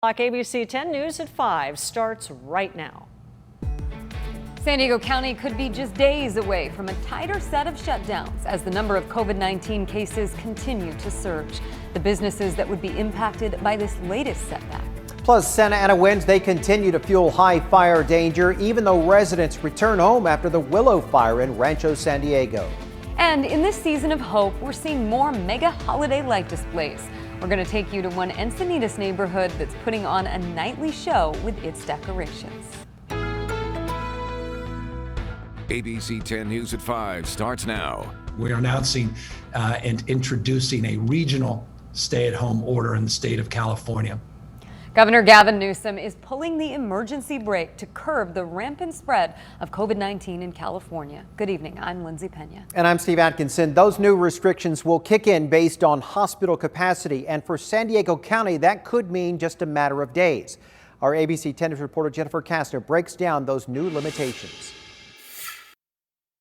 ABC 10 News at 5 starts right now. San Diego County could be just days away from a tighter set of shutdowns as the number of COVID-19 cases continue to surge. The businesses that would be impacted by this latest setback. Plus, Santa Ana winds, they continue to fuel high fire danger, even though residents return home after the Willow fire in Rancho San Diego. And in this season of hope, we're seeing more mega holiday light displays. We're going to take you to one Encinitas neighborhood that's putting on a nightly show with its decorations. ABC 10 News at 5 starts now. We're announcing and introducing a regional stay-at-home order in the state of California. Governor Gavin Newsom is pulling the emergency brake to curb the rampant spread of COVID-19 in California. Good evening, I'm Lindsay Pena. And I'm Steve Atkinson. Those new restrictions will kick in based on hospital capacity. And for San Diego County, that could mean just a matter of days. Our ABC 10 News reporter Jennifer Kastner breaks down those new limitations.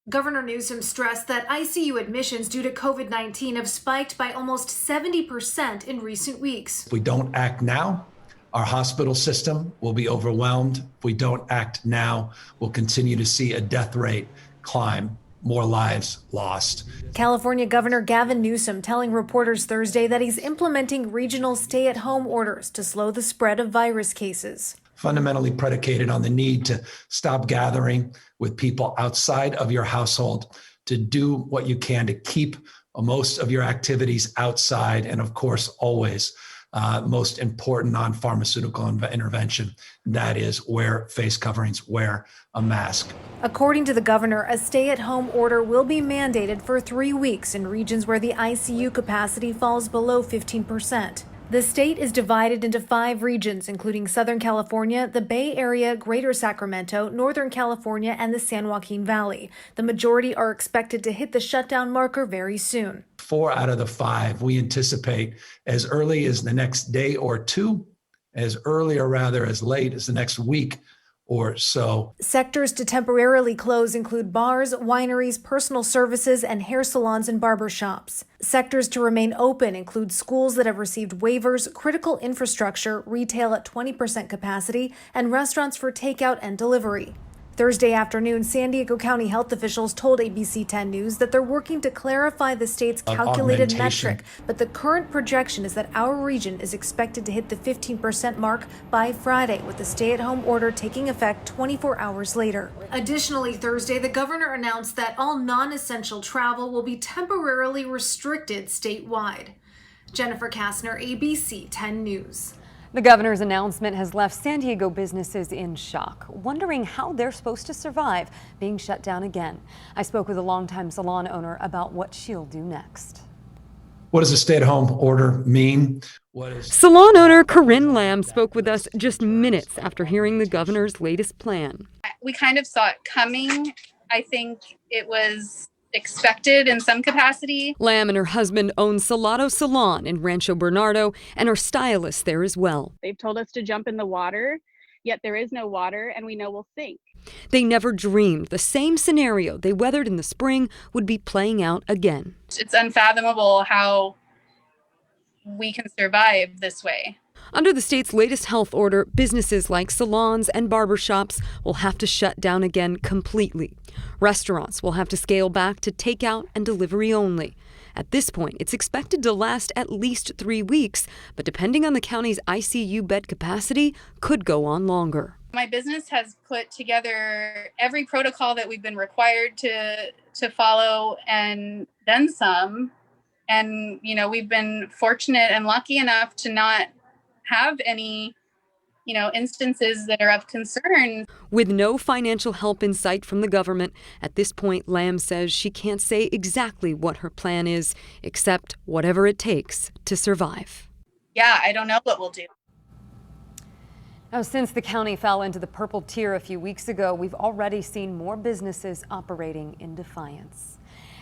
Governor Newsom stressed that ICU admissions due to COVID-19 have spiked by almost 70% in recent weeks. If we don't act now, our hospital system will be overwhelmed. If we don't act now, we'll continue to see a death rate climb, more lives lost. California Governor Gavin Newsom telling reporters Thursday that he's implementing regional stay-at-home orders to slow the spread of virus cases. Fundamentally predicated on the need to stop gathering with people outside of your household, to do what you can to keep most of your activities outside, and of course, always most important non-pharmaceutical intervention, that is wear face coverings, wear a mask. According to the governor, a stay-at-home order will be mandated for 3 weeks in regions where the ICU capacity falls below 15%. The state is divided into 5 regions, including Southern California, the Bay Area, Greater Sacramento, Northern California, and the San Joaquin Valley. The majority are expected to hit the shutdown marker very soon. 4 out of the 5 we anticipate as early as the next day or two, as early or rather as late as the next week or so. Sectors to temporarily close include bars, wineries, personal services, and hair salons and barbershops. Sectors to remain open include schools that have received waivers, critical infrastructure, retail at 20% capacity, and restaurants for takeout and delivery. Thursday afternoon, San Diego County health officials told ABC 10 News that they're working to clarify the state's calculated metric, but the current projection is that our region is expected to hit the 15% mark by Friday, with the stay-at-home order taking effect 24 hours later. Additionally, Thursday, the governor announced that all non-essential travel will be temporarily restricted statewide. Jennifer Kastner, ABC 10 News. The governor's announcement has left San Diego businesses in shock, wondering how they're supposed to survive being shut down again. I spoke with a longtime salon owner about what she'll do next. What does a stay-at-home order mean? Salon owner Corinne Lamb spoke with us just minutes after hearing the governor's latest plan. We kind of saw it coming. I think it was expected in some capacity. Lamb and her husband own Salado Salon in Rancho Bernardo and are stylists there as well. They've told us to jump in the water, yet there is no water and we know we'll sink. They never dreamed the same scenario they weathered in the spring would be playing out again. It's unfathomable how we can survive this way. Under the state's latest health order, businesses like salons and barbershops will have to shut down again completely. Restaurants will have to scale back to takeout and delivery only. At this point, it's expected to last at least 3 weeks, but depending on the county's ICU bed capacity, could go on longer. My business has put together every protocol that we've been required to follow and then some. And, we've been fortunate and lucky enough to not have any, instances that are of concern. With no financial help in sight from the government, at this point, Lamb says she can't say exactly what her plan is, except whatever it takes to survive. Yeah, I don't know what we'll do. Now, since the county fell into the purple tier a few weeks ago, we've already seen more businesses operating in defiance.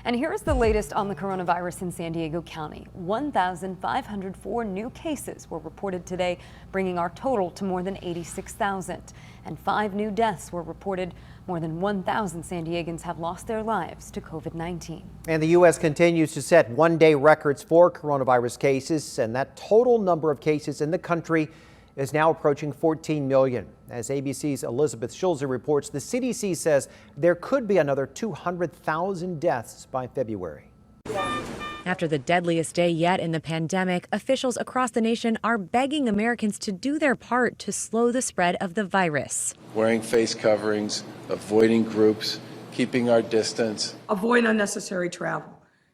And here's the latest on the coronavirus in San Diego County. 1,504 new cases were reported today, bringing our total to more than 86,000. And 5 new deaths were reported. More than 1,000 San Diegans have lost their lives to COVID-19. And the U.S. continues to set one-day records for coronavirus cases, and that total number of cases in the country is now approaching 14 million. As ABC's Elizabeth Schulze reports, the CDC says there could be another 200,000 deaths by February. After the deadliest day yet in the pandemic, officials across the nation are begging Americans to do their part to slow the spread of the virus. Wearing face coverings, avoiding groups, keeping our distance. Avoid unnecessary travel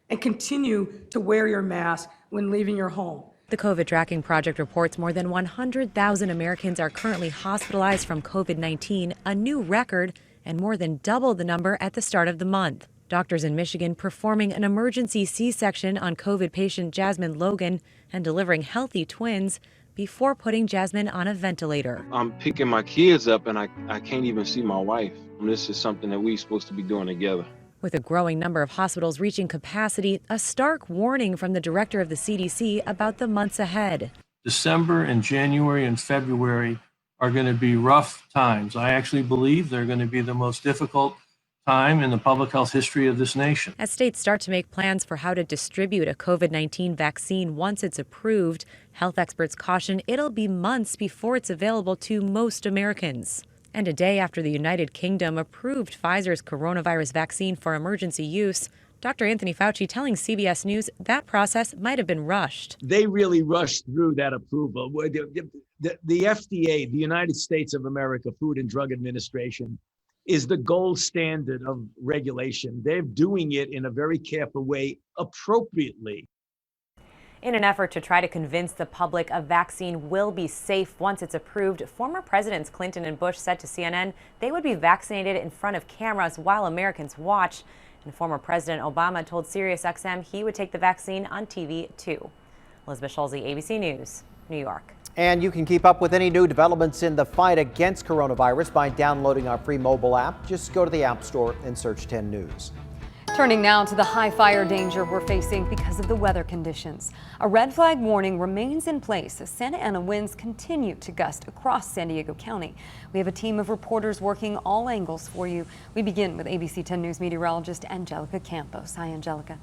and continue to wear your mask when leaving your home. The COVID Tracking Project reports more than 100,000 Americans are currently hospitalized from COVID-19, a new record, and more than double the number at the start of the month. Doctors in Michigan performing an emergency C-section on COVID patient Jasmine Logan and delivering healthy twins before putting Jasmine on a ventilator. I'm picking my kids up and I can't even see my wife. This is something that we're supposed to be doing together. With a growing number of hospitals reaching capacity, a stark warning from the director of the CDC about the months ahead. December and January and February are going to be rough times. I actually believe they're going to be the most difficult time in the public health history of this nation. As states start to make plans for how to distribute a COVID-19 vaccine once it's approved, health experts caution it'll be months before it's available to most Americans. And a day after the United Kingdom approved Pfizer's coronavirus vaccine for emergency use, Dr. Anthony Fauci telling CBS News that process might have been rushed. They really rushed through that approval. The FDA, the United States of America Food and Drug Administration, is the gold standard of regulation. They're doing it in a very careful way, appropriately. In an effort to try to convince the public a vaccine will be safe once it's approved, former Presidents Clinton and Bush said to CNN they would be vaccinated in front of cameras while Americans watch. And former President Obama told SiriusXM he would take the vaccine on TV too. Elizabeth Schulze, ABC News, New York. And you can keep up with any new developments in the fight against coronavirus by downloading our free mobile app. Just go to the App Store and search 10 News. Turning now to the high fire danger we're facing because of the weather conditions. A red flag warning remains in place as Santa Ana winds continue to gust across San Diego County. We have a team of reporters working all angles for you. We begin with ABC 10 News meteorologist Angelica Campos. Hi, Angelica.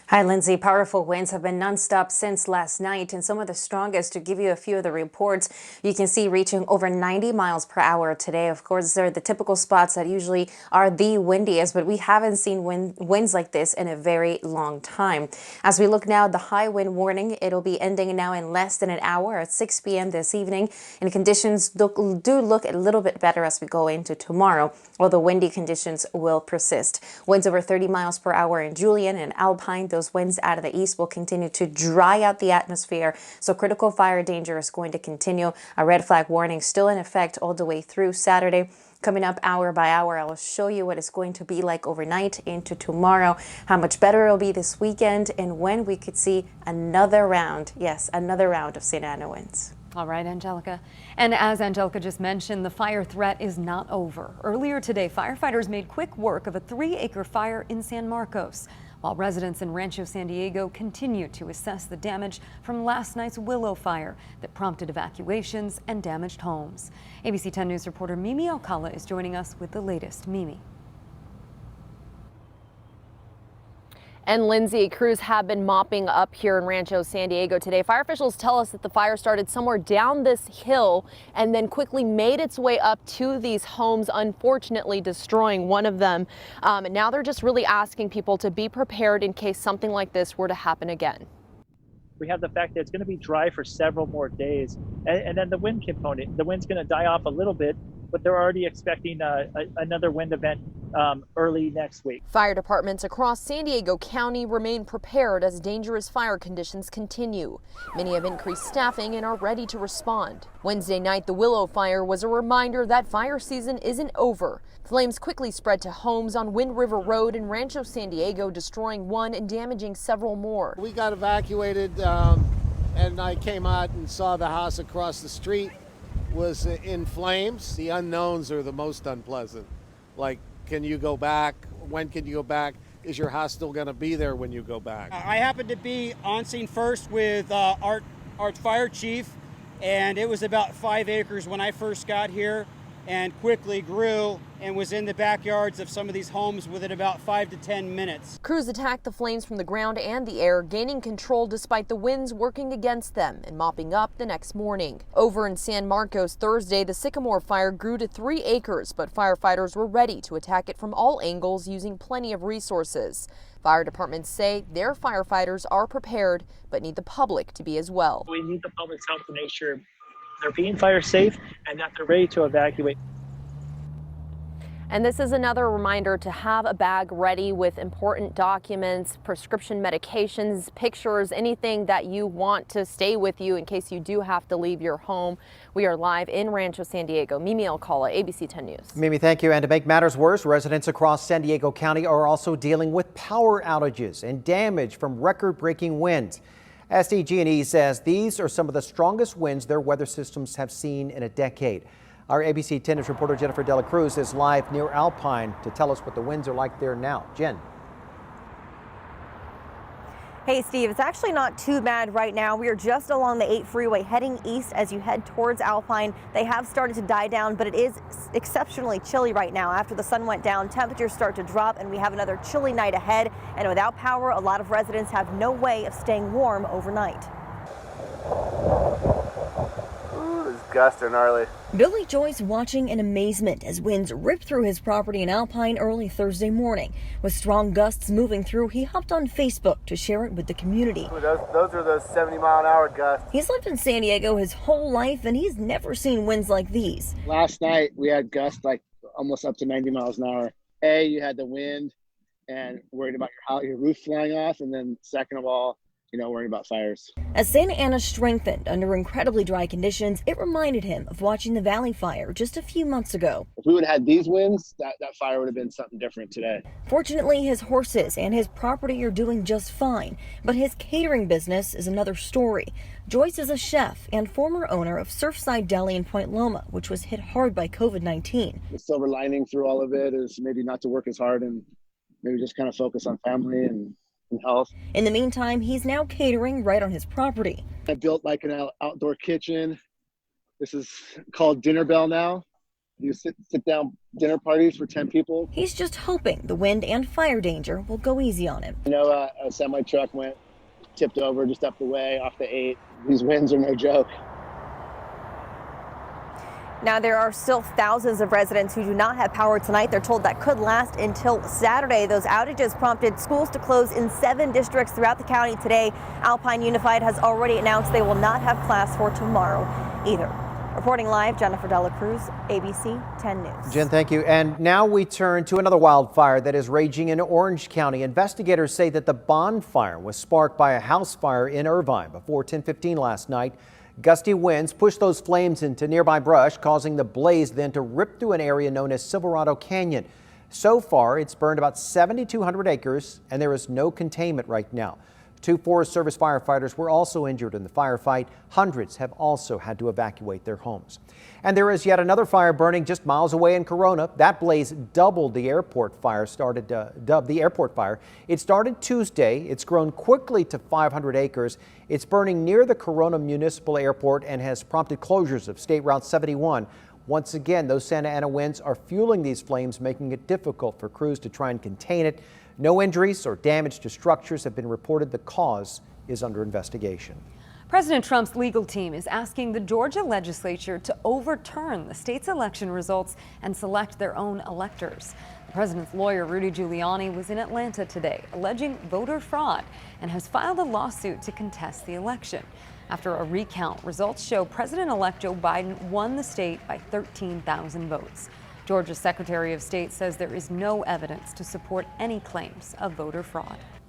Hi, Lindsay. Powerful winds have been nonstop since last night, and some of the strongest, to give you a few of the reports, you can see reaching over 90 miles per hour today. Of course, they're the typical spots that usually are the windiest, but we haven't seen winds like this in a very long time. As we look now at the high wind warning, it'll be ending now in less than an hour at 6 p.m. this evening, and conditions do look a little bit better as we go into tomorrow, although windy conditions will persist. Winds over 30 miles per hour in Julian and Alpine. Those winds out of the east will continue to dry out the atmosphere, so critical fire danger is going to continue. A red flag warning still in effect all the way through Saturday. Coming up hour by hour, I'll show you what it's going to be like overnight into tomorrow, how much better it'll be this weekend, and when we could see another round, yes, another round of Santa Ana winds. All right, Angelica. And as Angelica just mentioned, the fire threat is not over. Earlier today, firefighters made quick work of a 3-acre fire in San Marcos, while residents in Rancho San Diego continue to assess the damage from last night's Willow fire that prompted evacuations and damaged homes. ABC 10 News reporter Mimi Alcala is joining us with the latest. Mimi. And Lindsay, crews have been mopping up here in Rancho San Diego today. Fire officials tell us that the fire started somewhere down this hill and then quickly made its way up to these homes, unfortunately destroying one of them. Now they're just really asking people to be prepared in case something like this were to happen again. We have the fact that it's going to be dry for several more days. And then the wind component, the wind's going to die off a little bit, but they're already expecting another wind event early next week. Fire departments across San Diego County remain prepared as dangerous fire conditions continue. Many have increased staffing and are ready to respond. Wednesday night, the Willow fire was a reminder that fire season isn't over. Flames quickly spread to homes on Wind River Road in Rancho San Diego, destroying one and damaging several more. We got evacuated and I came out and saw the house across the street was in flames. The unknowns are the most unpleasant. Like, can you go back? When can you go back? Is your house still going to be there when you go back? I happened to be on scene first with our fire chief, and it was about 5 acres when I first got here. and quickly grew and was in the backyards of some of these homes within about 5 to 10 minutes. Crews attacked the flames from the ground and the air, gaining control despite the winds working against them and mopping up the next morning. Over in San Marcos Thursday, the sycamore fire grew to 3 acres, but firefighters were ready to attack it from all angles using plenty of resources. Fire departments say their firefighters are prepared, but need the public to be as well. We need the public's help to make sure they're being fire safe and that they're ready to evacuate. And this is another reminder to have a bag ready with important documents, prescription medications, pictures, anything that you want to stay with you in case you do have to leave your home. We are live in Rancho San Diego. Mimi Alcala, ABC 10 News. Mimi, thank you. And to make matters worse, residents across San Diego County are also dealing with power outages and damage from record-breaking winds. SDG&E says these are some of the strongest winds their weather systems have seen in a decade. Our ABC 10 News reporter Jennifer Dela Cruz is live near Alpine to tell us what the winds are like there now. Jen. Hey Steve, it's actually not too bad right now. We are just along the 8 freeway heading east as you head towards Alpine. They have started to die down, but it is exceptionally chilly right now. After the sun went down, temperatures start to drop and we have another chilly night ahead. And without power, a lot of residents have no way of staying warm overnight. Gusts are gnarly. Billy Joyce watching in amazement as winds ripped through his property in Alpine early Thursday morning. With strong gusts moving through, he hopped on Facebook to share it with the community. Those are those 70-mile-an-hour gusts. He's lived in San Diego his whole life and he's never seen winds like these. Last night we had gusts like almost up to 90 miles an hour. You had the wind and worried about your roof flying off, and then second of all, worrying about fires. As Santa Ana strengthened under incredibly dry conditions, it reminded him of watching the Valley Fire just a few months ago. If we would have had these winds, that fire would have been something different today. Fortunately, his horses and his property are doing just fine, but his catering business is another story. Joyce is a chef and former owner of Surfside Deli in Point Loma, which was hit hard by COVID-19. The silver lining through all of it is maybe not to work as hard and maybe just kind of focus on family and health. In the meantime, he's now catering right on his property. I built like an outdoor kitchen. This is called Dinner Bell now. You sit down dinner parties for 10 people. He's just hoping the wind and fire danger will go easy on him. A semi truck tipped over just up the way off the 8. These winds are no joke. Now, there are still thousands of residents who do not have power tonight. They're told that could last until Saturday. Those outages prompted schools to close in 7 districts throughout the county today. Alpine Unified has already announced they will not have class for tomorrow either. Reporting live, Jennifer Dela Cruz, ABC 10 News. Jen, thank you. And now we turn to another wildfire that is raging in Orange County. Investigators say that the bonfire was sparked by a house fire in Irvine before 10:15 last night. Gusty winds pushed those flames into nearby brush, causing the blaze then to rip through an area known as Silverado Canyon. So far, it's burned about 7,200 acres, and there is no containment right now. 2 Forest Service firefighters were also injured in the firefight. Hundreds have also had to evacuate their homes. And there is yet another fire burning just miles away in Corona. That blaze doubled the airport fire, dubbed the airport fire. It started Tuesday. It's grown quickly to 500 acres. It's burning near the Corona Municipal Airport and has prompted closures of State Route 71. Once again, those Santa Ana winds are fueling these flames, making it difficult for crews to try and contain it. No injuries or damage to structures have been reported. The cause is under investigation. President Trump's legal team is asking the Georgia legislature to overturn the state's election results and select their own electors. The president's lawyer, Rudy Giuliani, was in Atlanta today, alleging voter fraud, and has filed a lawsuit to contest the election. After a recount, results show President-elect Joe Biden won the state by 13,000 votes. Georgia's Secretary of State says there is no evidence to support any claims of voter fraud.